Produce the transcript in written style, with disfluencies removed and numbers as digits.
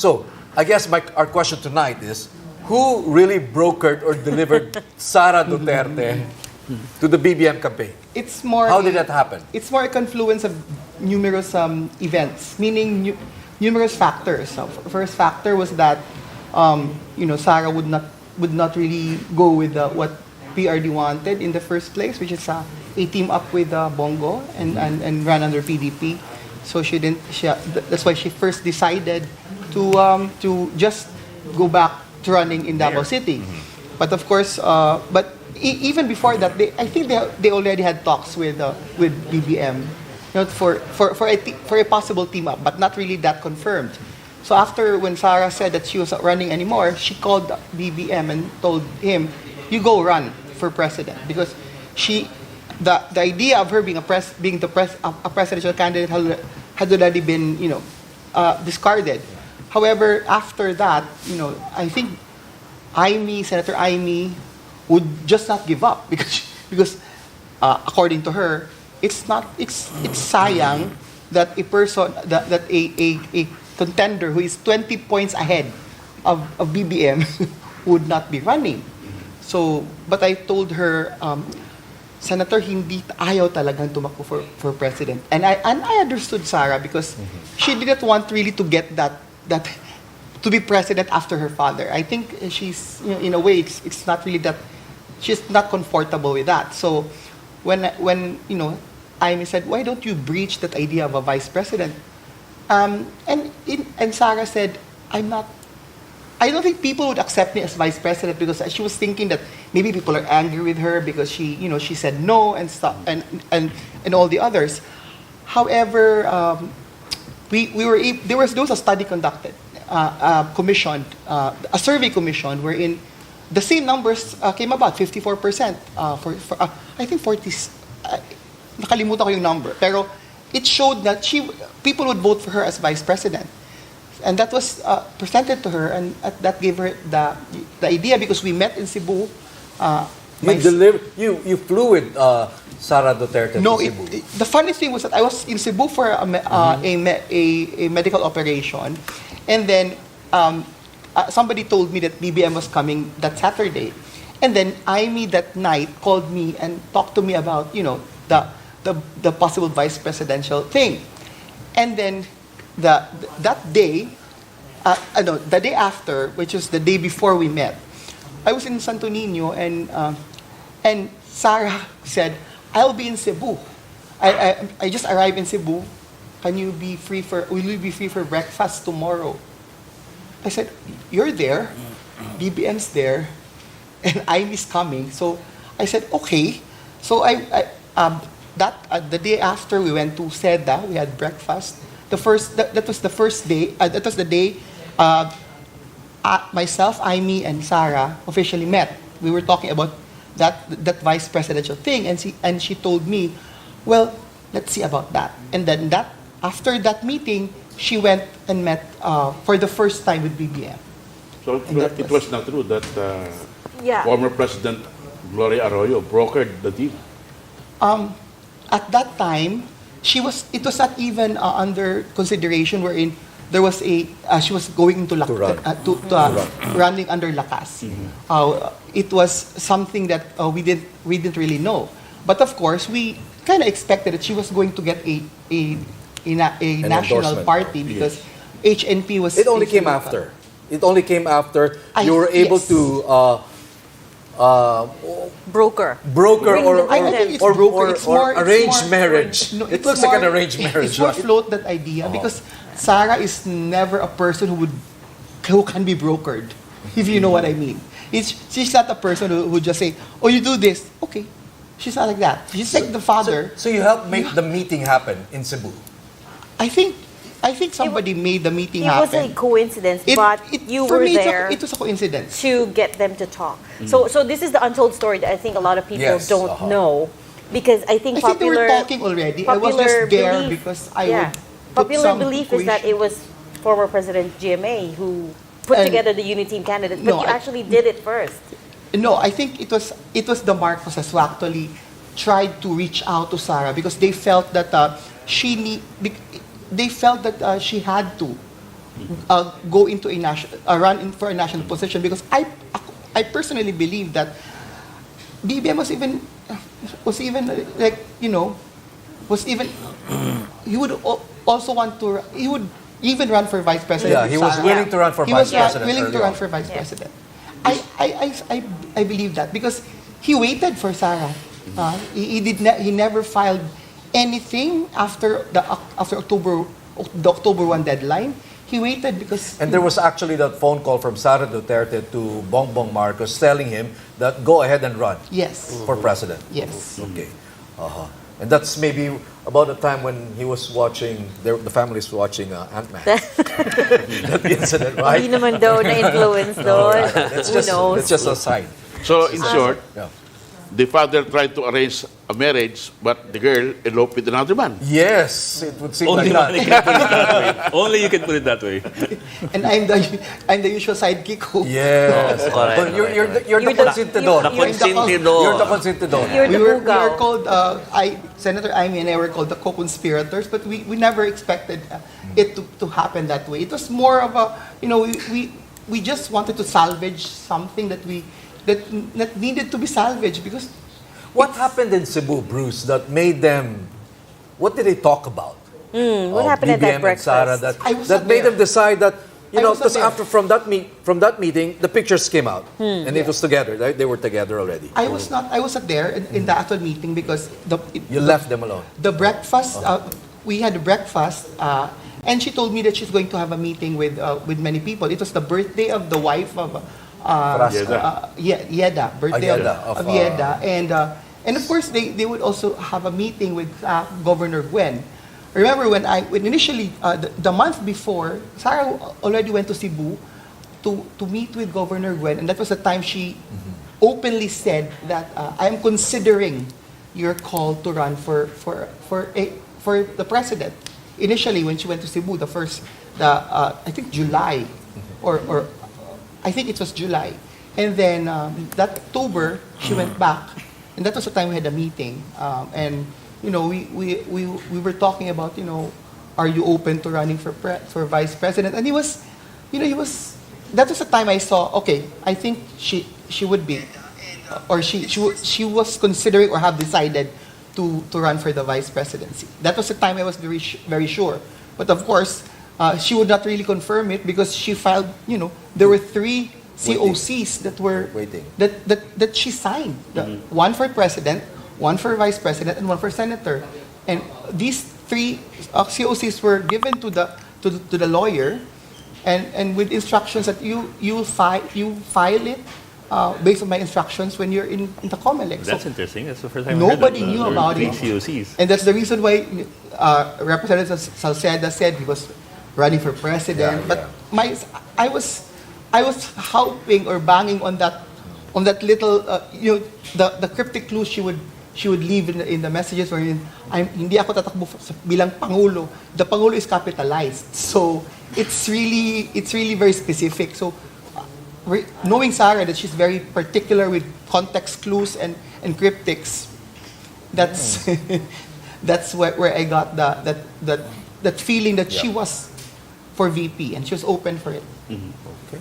So, I guess our question tonight is, who really brokered or delivered Sara Duterte to the BBM campaign? It's more. How did that happen? It's more a confluence of numerous events, meaning numerous factors. So, first factor was that Sara would not really go with what PRD wanted in the first place, which is a team up with Bongo and run under PDP. So she didn't. That's why she first decided to just go back to running in Davao City. But of course, even before that, I think they already had talks with BBM, for a possible team up, but not really that confirmed. So after when Sara said that she was not running anymore, she called BBM and told him, "You go run for president," because the idea of her being a presidential candidate had already been discarded. However, after that, I think Senator Aimee would just not give up because according to her, it's sayang that a person that a contender who is 20 points ahead of BBM would not be running. So, but I told her, Senator, hindi ayaw talagang tumakbo for president. And I understood Sara because she didn't want really to get that to be president after her father. I think she's, in a way, it's not really that, she's not comfortable with that. So when Aimee said, why don't you breach that idea of a vice president? And Sara said, I don't think people would accept me as vice president, because she was thinking that maybe people are angry with her because she said no and stuff and all the others. However, there was a study conducted, commissioned, a survey commission wherein the same numbers came about, 54% for I think 40. Nakalimutan ko yung number, pero it showed that people would vote for her as vice president. And that was presented to her, and that gave her the idea, because we met in Cebu. You flew with Sara Duterte to Cebu. The funny thing was that I was in Cebu for a medical operation, and then somebody told me that BBM was coming that Saturday, and then Aimee that night called me and talked to me about the possible vice presidential thing, and then that day, the day after, which was the day before we met, I was in Santo Niño, and Sara said, "I'll be in Cebu. I just arrived in Cebu. Will you be free for breakfast tomorrow?" I said, "You're there, BBM's there, and Aimee's coming." So I said, "Okay." So the day after, we went to Seda. We had breakfast. That was the first day. That was the day myself, Aimee, and Sara officially met. We were talking about that vice presidential thing, and she told me, "Well, let's see about that." And then after that meeting, she went and met for the first time with BBM. So it was not true that former President Gloria Arroyo brokered the deal. At that time, it was not even under consideration, wherein there was she was going to running under Lakas. It was something that we didn't really know. But of course, we kind of expected that she was going to get a national party, because HNP was. It only came after. It only came after you were able to broker or arranged marriage. No, it looks like an arranged marriage. It's more float that idea, because Sara is never a person who can be brokered, if you know what I mean. She's not a person who would just say, "Oh, you do this, okay." She's not like that. She's like the father. So you helped make the meeting happen in Cebu. I think somebody made the meeting happen. It was a coincidence, but you were there. It was a coincidence to get them to talk. So this is the untold story that I think a lot of people don't know, because I think they were talking already. I was just there because I would put popular some belief is that it was former President GMA who put together the Uniteam candidates, but you actually did it first. No, I think it was the Marcoses who actually tried to reach out to Sara, because they felt that she had to go into a run for a national position, because I personally believe that BBM he would also want to, he would even run for vice president. Yeah, he was Sarah. willing to run for He vice was president. willing to early run on. for vice president. I believe that because he waited for Sarah. He never filed anything after the October 1 deadline. He waited because And there was actually that phone call from Sara Duterte to Bongbong Marcos telling him that go ahead and run yes, for president. yes. Okay. And that's maybe about the time when he was watching, the family was watching Ant-Man. That incident, right? Hindi naman daw na-influence doon. Who knows? That's just a sign. So in short, Yeah. the father tried to arrange a marriage, but the girl eloped with another man. Yes, it would seem Only like man that. can put it that way. Only you can put it that way. And I'm the usual sidekick who. Yes. Correct, But you're the You're the- consentidor. Consentidor. You're the consentidor. You're the We were bugaw. called, Senator Amy and I were called the co-conspirators, but we never expected it to happen that way. It was more of a, we just wanted to salvage something that needed to be salvaged, because What happened in Cebu, Bruce, that made them, what did they talk about? What happened at BBM that and Sara, breakfast? I was that not made there. them decide that, I was not because there. after from that meeting, the pictures came out, and it was together. Right? They were together already. I was not there in the actual meeting, because You left them alone. the breakfast, we had a breakfast, and she told me that she's going to have a meeting with many people. It was the birthday of the wife of Yeda, birthday Yeda, of Yeda, and of course they would also have a meeting with Governor Gwen. Remember when initially the month before, Sarah already went to Cebu to meet with Governor Gwen, and that was the time she openly said that I am considering your call to run for the president. Initially, when she went to Cebu, I think July, or I think it was July, and then that October she went back, and that was the time we had a meeting, and we were talking about, are you open to running for vice president? And he was that was the time I saw, okay, I think she would be, or she was considering or have decided to run for the vice presidency. That was the time I was very very sure. But of course, she would not really confirm it, because she filed, there were 3 COCs that were Waiting. that she signed. One for president, one for vice president, and one for senator. And these 3 COCs were given to the lawyer, and with instructions that you file it based on my instructions when you're in the COMELEC. That's interesting. That's the first time Nobody I heard that. knew There about were it. 3 COCs. And that's the reason why Representative Salceda said he was running for president. Yeah, But I was hoping or banging on that little the cryptic clues she would leave in the messages, wherein hindi ako tatakbo bilang pangulo. The pangulo is capitalized, so it's really very specific. So knowing Sarah, that she's very particular with context clues and cryptics, that's that's where I got that feeling that she was for VP and she was open for it. Okay.